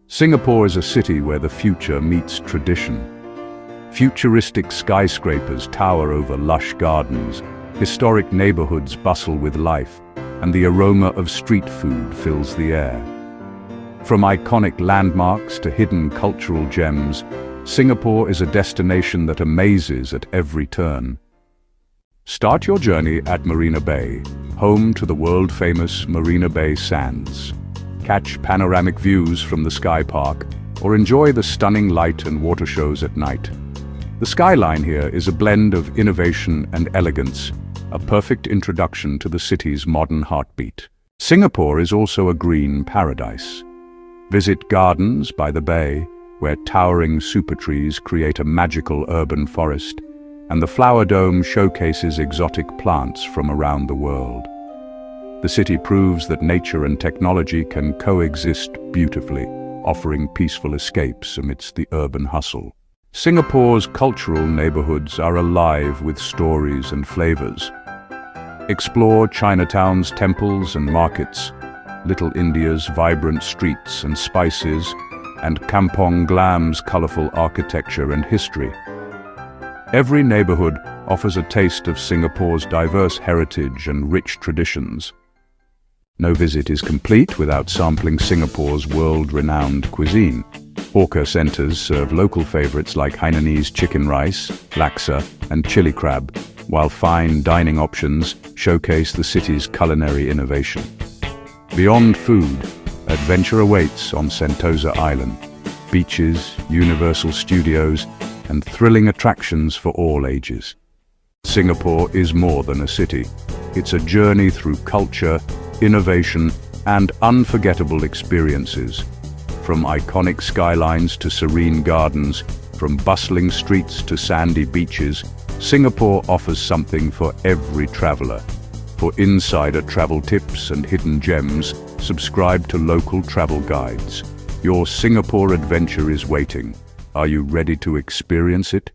Singapore is a city where the future meets tradition. Futuristic skyscrapers tower over lush gardens, historic neighbourhoods bustle with life, and the aroma of street food fills the air. From iconic landmarks to hidden cultural gems, Singapore is a destination that amazes at every turn. Start your journey at Marina Bay, home to the world-famous Marina Bay Sands. Catch panoramic views from the SkyPark, or enjoy the stunning light and water shows at night. The Skyline here is a blend of innovation and elegance, a perfect introduction to the city's modern heartbeat. Singapore is also a green paradise. Visit gardens by the bay, where towering super trees create a magical urban forest, and the Flower Dome showcases exotic plants from around the world. The city proves that nature and technology can coexist beautifully, offering peaceful escapes amidst the urban hustle. Singapore's cultural neighbourhoods are alive with stories and flavours. Explore Chinatown's temples and markets, Little India's vibrant streets and spices, and Kampong Glam's colourful architecture and history. Every neighbourhood offers a taste of Singapore's diverse heritage and rich traditions. No visit is complete without sampling Singapore's world-renowned cuisine. Hawker centres serve local favourites like Hainanese chicken rice, laksa, and chili crab, while fine dining options showcase the city's culinary innovation. Beyond food, adventure awaits on Sentosa Island. Beaches, Universal Studios, and thrilling attractions for all ages. Singapore is more than a city. It's a journey through culture, innovation, and unforgettable experiences. From iconic skylines to serene gardens, from bustling streets to sandy beaches, Singapore offers something for every traveler. For insider travel tips and hidden gems, subscribe to local travel guides. Your Singapore adventure is waiting. Are you ready to experience it?